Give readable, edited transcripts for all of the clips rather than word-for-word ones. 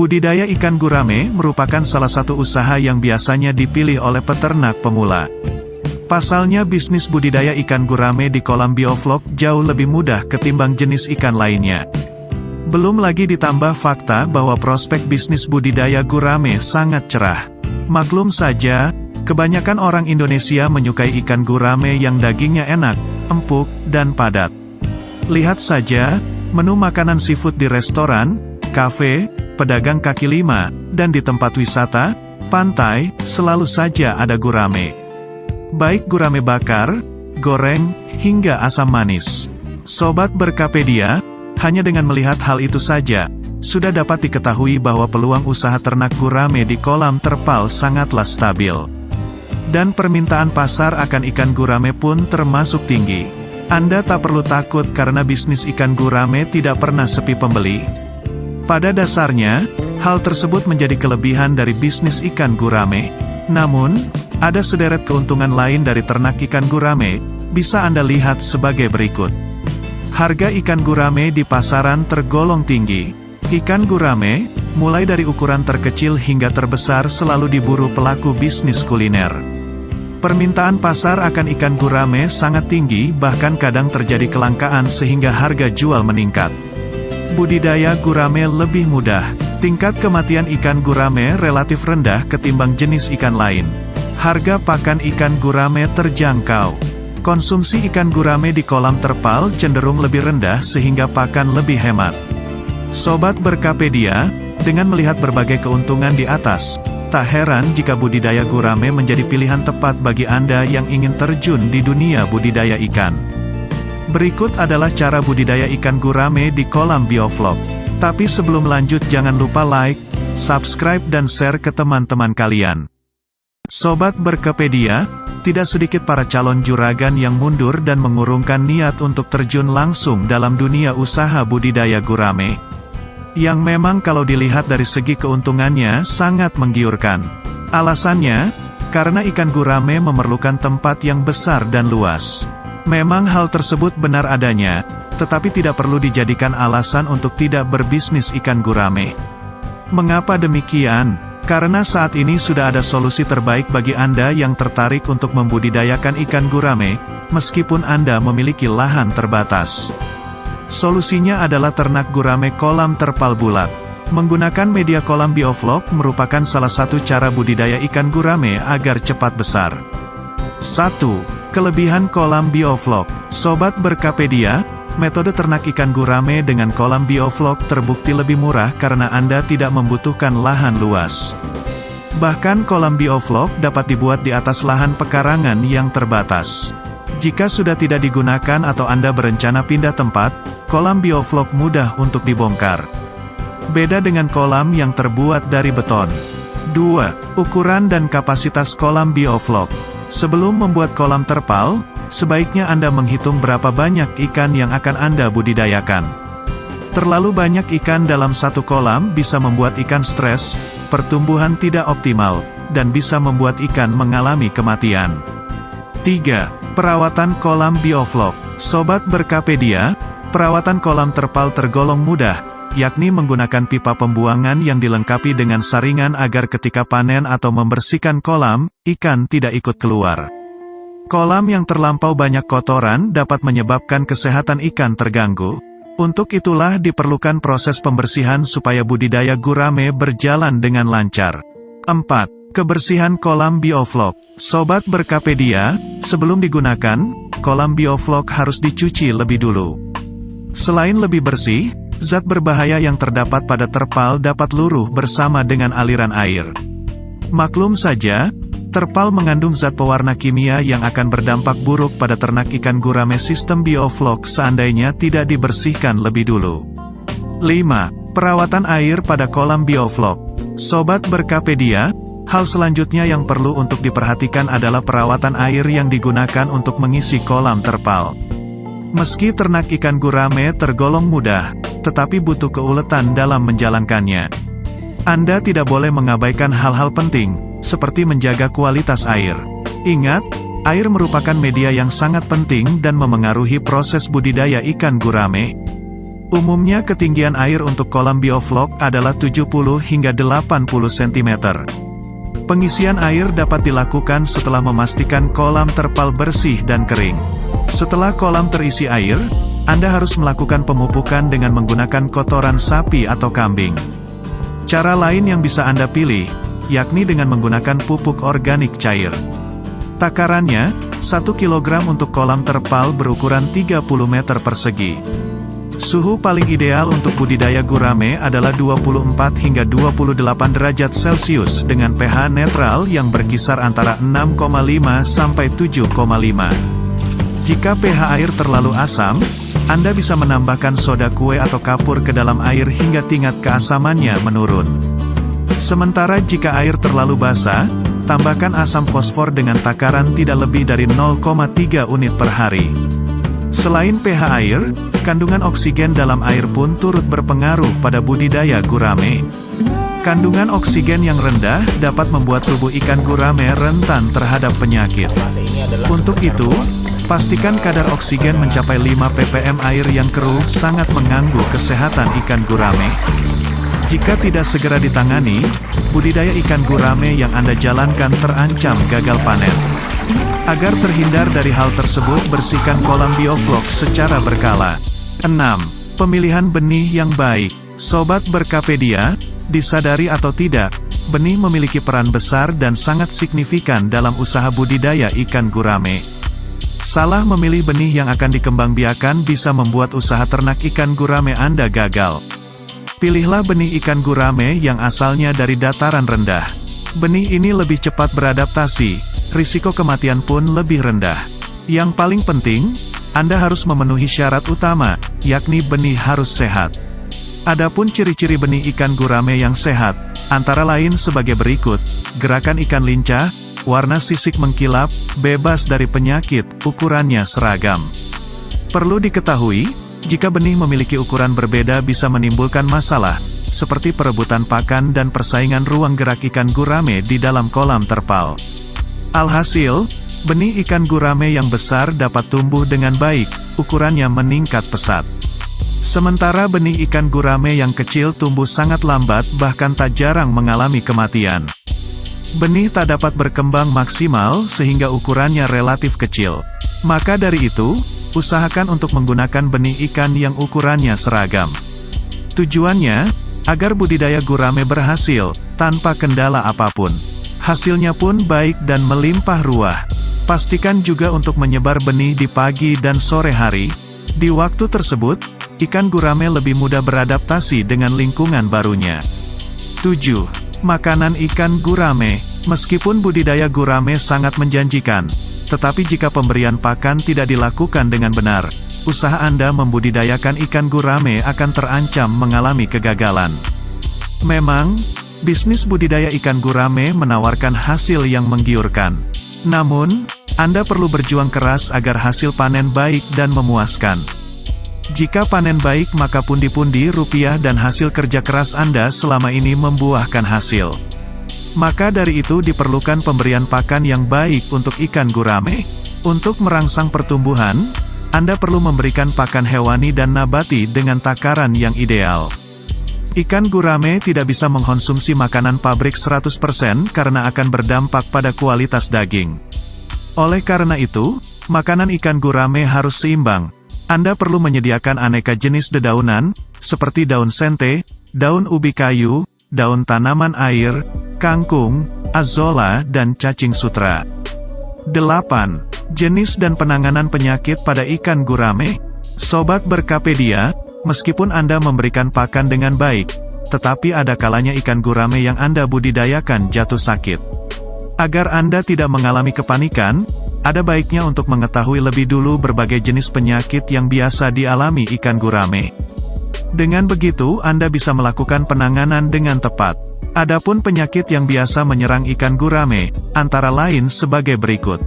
Budidaya ikan gurame merupakan salah satu usaha yang biasanya dipilih oleh peternak pemula. Pasalnya bisnis budidaya ikan gurame di kolam bioflok jauh lebih mudah ketimbang jenis ikan lainnya. Belum lagi ditambah fakta bahwa prospek bisnis budidaya gurame sangat cerah. Maklum saja, kebanyakan orang Indonesia menyukai ikan gurame yang dagingnya enak, empuk, dan padat. Lihat saja, menu makanan seafood di restoran, kafe, pedagang kaki lima, dan di tempat wisata, pantai, selalu saja ada gurame. Baik gurame bakar, goreng, hingga asam manis. Sobat Berkapedia, hanya dengan melihat hal itu saja, sudah dapat diketahui bahwa peluang usaha ternak gurame di kolam terpal sangatlah stabil. Dan permintaan pasar akan ikan gurame pun termasuk tinggi. Anda tak perlu takut karena bisnis ikan gurame tidak pernah sepi pembeli. Pada dasarnya, hal tersebut menjadi kelebihan dari bisnis ikan gurame. Namun, ada sederet keuntungan lain dari ternak ikan gurame, bisa Anda lihat sebagai berikut. Harga ikan gurame di pasaran tergolong tinggi. Ikan gurame, mulai dari ukuran terkecil hingga terbesar selalu diburu pelaku bisnis kuliner. Permintaan pasar akan ikan gurame sangat tinggi, bahkan kadang terjadi kelangkaan sehingga harga jual meningkat. Budidaya gurame lebih mudah. Tingkat kematian ikan gurame relatif rendah ketimbang jenis ikan lain. Harga pakan ikan gurame terjangkau. Konsumsi ikan gurame di kolam terpal cenderung lebih rendah sehingga pakan lebih hemat. Sobat Berkapedia, dengan melihat berbagai keuntungan di atas, tak heran jika budidaya gurame menjadi pilihan tepat bagi Anda yang ingin terjun di dunia budidaya ikan. Berikut adalah cara budidaya ikan gurame di kolam bioflok. Tapi sebelum lanjut jangan lupa like, subscribe dan share ke teman-teman kalian. Sobat Berkapedia, tidak sedikit para calon juragan yang mundur dan mengurungkan niat untuk terjun langsung dalam dunia usaha budidaya gurame. Yang memang kalau dilihat dari segi keuntungannya sangat menggiurkan. Alasannya, karena ikan gurame memerlukan tempat yang besar dan luas. Memang hal tersebut benar adanya, tetapi tidak perlu dijadikan alasan untuk tidak berbisnis ikan gurame. Mengapa demikian? Karena saat ini sudah ada solusi terbaik bagi Anda yang tertarik untuk membudidayakan ikan gurame, meskipun Anda memiliki lahan terbatas. Solusinya adalah ternak gurame kolam terpal bulat. Menggunakan media kolam bioflok merupakan salah satu cara budidaya ikan gurame agar cepat besar. 1. Kelebihan kolam bioflok. Sobat Berkapedia, metode ternak ikan gurame dengan kolam bioflok terbukti lebih murah karena Anda tidak membutuhkan lahan luas. Bahkan kolam bioflok dapat dibuat di atas lahan pekarangan yang terbatas. Jika sudah tidak digunakan atau Anda berencana pindah tempat, kolam bioflok mudah untuk dibongkar. Beda dengan kolam yang terbuat dari beton. 2. Ukuran dan kapasitas kolam bioflok. Sebelum membuat kolam terpal, sebaiknya Anda menghitung berapa banyak ikan yang akan Anda budidayakan. Terlalu banyak ikan dalam satu kolam bisa membuat ikan stres, pertumbuhan tidak optimal, dan bisa membuat ikan mengalami kematian. 3. Perawatan kolam bioflok. Sobat Berkapedia, perawatan kolam terpal tergolong mudah, yakni menggunakan pipa pembuangan yang dilengkapi dengan saringan agar ketika panen atau membersihkan kolam, ikan tidak ikut keluar. Kolam yang terlampau banyak kotoran dapat menyebabkan kesehatan ikan terganggu. Untuk itulah diperlukan proses pembersihan supaya budidaya gurame berjalan dengan lancar. 4. Kebersihan kolam bioflok. Sobat Berkapedia, sebelum digunakan, kolam bioflok harus dicuci lebih dulu. Selain lebih bersih, zat berbahaya yang terdapat pada terpal dapat luruh bersama dengan aliran air. Maklum saja, terpal mengandung zat pewarna kimia yang akan berdampak buruk pada ternak ikan gurame sistem bioflok seandainya tidak dibersihkan lebih dulu. 5. Perawatan air pada kolam bioflok. Sobat Berkapedia, hal selanjutnya yang perlu untuk diperhatikan adalah perawatan air yang digunakan untuk mengisi kolam terpal. Meski ternak ikan gurame tergolong mudah, tetapi butuh keuletan dalam menjalankannya. Anda tidak boleh mengabaikan hal-hal penting, seperti menjaga kualitas air. Ingat, air merupakan media yang sangat penting dan memengaruhi proses budidaya ikan gurame. Umumnya ketinggian air untuk kolam bioflok adalah 70 hingga 80 cm. Pengisian air dapat dilakukan setelah memastikan kolam terpal bersih dan kering. Setelah kolam terisi air, Anda harus melakukan pemupukan dengan menggunakan kotoran sapi atau kambing. Cara lain yang bisa Anda pilih, yakni dengan menggunakan pupuk organik cair. Takarannya, 1 kg untuk kolam terpal berukuran 30 meter persegi. Suhu paling ideal untuk budidaya gurame adalah 24 hingga 28 derajat Celcius dengan pH netral yang berkisar antara 6,5 sampai 7,5. Jika pH air terlalu asam, Anda bisa menambahkan soda kue atau kapur ke dalam air hingga tingkat keasamannya menurun. Sementara jika air terlalu basah, tambahkan asam fosfor dengan takaran tidak lebih dari 0,3 unit per hari. Selain pH air, kandungan oksigen dalam air pun turut berpengaruh pada budidaya gurame. Kandungan oksigen yang rendah dapat membuat tubuh ikan gurame rentan terhadap penyakit. Untuk itu, pastikan kadar oksigen mencapai 5 ppm. Air yang keruh sangat mengganggu kesehatan ikan gurame. Jika tidak segera ditangani, budidaya ikan gurame yang Anda jalankan terancam gagal panen. Agar terhindar dari hal tersebut, bersihkan kolam bioflok secara berkala. 6. Pemilihan benih yang baik. Sobat Berkapedia, disadari atau tidak, benih memiliki peran besar dan sangat signifikan dalam usaha budidaya ikan gurame. Salah memilih benih yang akan dikembangbiakan bisa membuat usaha ternak ikan gurame Anda gagal. Pilihlah benih ikan gurame yang asalnya dari dataran rendah. Benih ini lebih cepat beradaptasi, risiko kematian pun lebih rendah. Yang paling penting, Anda harus memenuhi syarat utama, yakni benih harus sehat. Adapun ciri-ciri benih ikan gurame yang sehat, antara lain sebagai berikut: gerakan ikan lincah, warna sisik mengkilap, bebas dari penyakit, ukurannya seragam. Perlu diketahui, jika benih memiliki ukuran berbeda bisa menimbulkan masalah, seperti perebutan pakan dan persaingan ruang gerak ikan gurame di dalam kolam terpal. Alhasil, benih ikan gurame yang besar dapat tumbuh dengan baik, ukurannya meningkat pesat. Sementara benih ikan gurame yang kecil tumbuh sangat lambat bahkan tak jarang mengalami kematian. Benih tak dapat berkembang maksimal sehingga ukurannya relatif kecil. Maka dari itu, usahakan untuk menggunakan benih ikan yang ukurannya seragam. Tujuannya, agar budidaya gurame berhasil, tanpa kendala apapun. Hasilnya pun baik dan melimpah ruah. Pastikan juga untuk menyebar benih di pagi dan sore hari. Di waktu tersebut, ikan gurame lebih mudah beradaptasi dengan lingkungan barunya. 7. Makanan ikan gurame. Meskipun budidaya gurame sangat menjanjikan, tetapi jika pemberian pakan tidak dilakukan dengan benar, usaha Anda membudidayakan ikan gurame akan terancam mengalami kegagalan. Memang, bisnis budidaya ikan gurame menawarkan hasil yang menggiurkan. Namun, Anda perlu berjuang keras agar hasil panen baik dan memuaskan. Jika panen baik, maka pundi-pundi rupiah dan hasil kerja keras Anda selama ini membuahkan hasil. Maka dari itu diperlukan pemberian pakan yang baik untuk ikan gurame. Untuk merangsang pertumbuhan, Anda perlu memberikan pakan hewani dan nabati dengan takaran yang ideal. Ikan gurame tidak bisa mengkonsumsi makanan pabrik 100% karena akan berdampak pada kualitas daging. Oleh karena itu, makanan ikan gurame harus seimbang. Anda perlu menyediakan aneka jenis dedaunan, seperti daun sente, daun ubi kayu, daun tanaman air, kangkung, azolla, dan cacing sutra. 8. Jenis dan penanganan penyakit pada ikan gurame. Sobat Berkapedia, meskipun Anda memberikan pakan dengan baik, tetapi ada kalanya ikan gurame yang Anda budidayakan jatuh sakit. Agar Anda tidak mengalami kepanikan, ada baiknya untuk mengetahui lebih dulu berbagai jenis penyakit yang biasa dialami ikan gurame. Dengan begitu Anda bisa melakukan penanganan dengan tepat. Adapun penyakit yang biasa menyerang ikan gurame, antara lain sebagai berikut.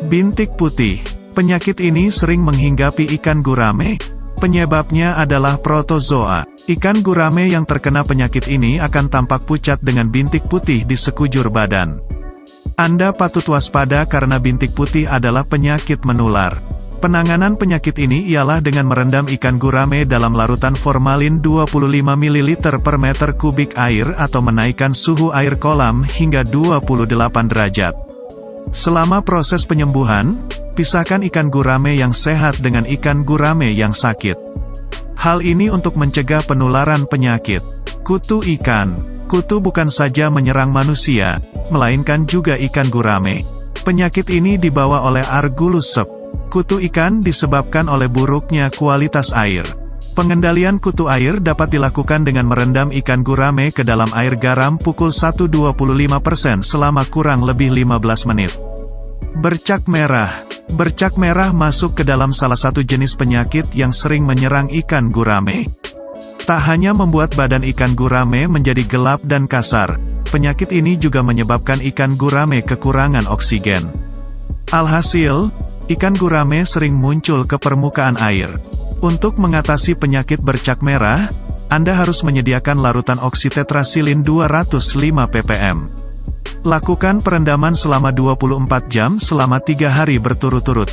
Bintik putih. Penyakit ini sering menghinggapi ikan gurame. Penyebabnya adalah protozoa. Ikan gurame yang terkena penyakit ini akan tampak pucat dengan bintik putih di sekujur badan. Anda patut waspada karena bintik putih adalah penyakit menular. Penanganan penyakit ini ialah dengan merendam ikan gurame dalam larutan formalin 25 ml per meter kubik air atau menaikkan suhu air kolam hingga 28 derajat. Selama proses penyembuhan, pisahkan ikan gurame yang sehat dengan ikan gurame yang sakit. Hal ini untuk mencegah penularan penyakit. Kutu ikan. Kutu bukan saja menyerang manusia, melainkan juga ikan gurame. Penyakit ini dibawa oleh Argulus sep. Kutu ikan disebabkan oleh buruknya kualitas air. Pengendalian kutu air dapat dilakukan dengan merendam ikan gurame ke dalam air garam pukul 1.25% selama kurang lebih 15 menit. Bercak merah. Bercak merah masuk ke dalam salah satu jenis penyakit yang sering menyerang ikan gurame. Tak hanya membuat badan ikan gurame menjadi gelap dan kasar, penyakit ini juga menyebabkan ikan gurame kekurangan oksigen. Alhasil, ikan gurame sering muncul ke permukaan air. Untuk mengatasi penyakit bercak merah, Anda harus menyediakan larutan oksitetrasilin 205 ppm. Lakukan perendaman selama 24 jam selama 3 hari berturut-turut.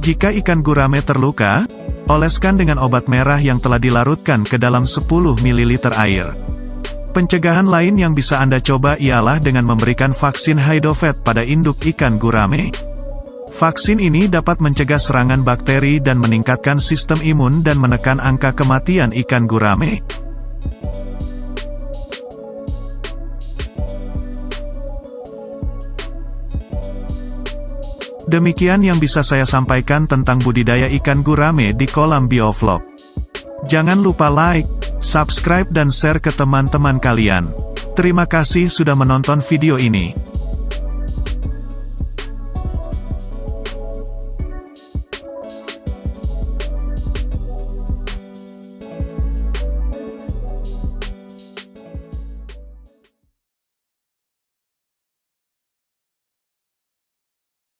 Jika ikan gurame terluka, oleskan dengan obat merah yang telah dilarutkan ke dalam 10 ml air. Pencegahan lain yang bisa Anda coba ialah dengan memberikan vaksin Hydrovet pada induk ikan gurame. Vaksin ini dapat mencegah serangan bakteri dan meningkatkan sistem imun dan menekan angka kematian ikan gurame. Demikian yang bisa saya sampaikan tentang budidaya ikan gurame di kolam bioflok. Jangan lupa like, subscribe dan share ke teman-teman kalian. Terima kasih sudah menonton video ini.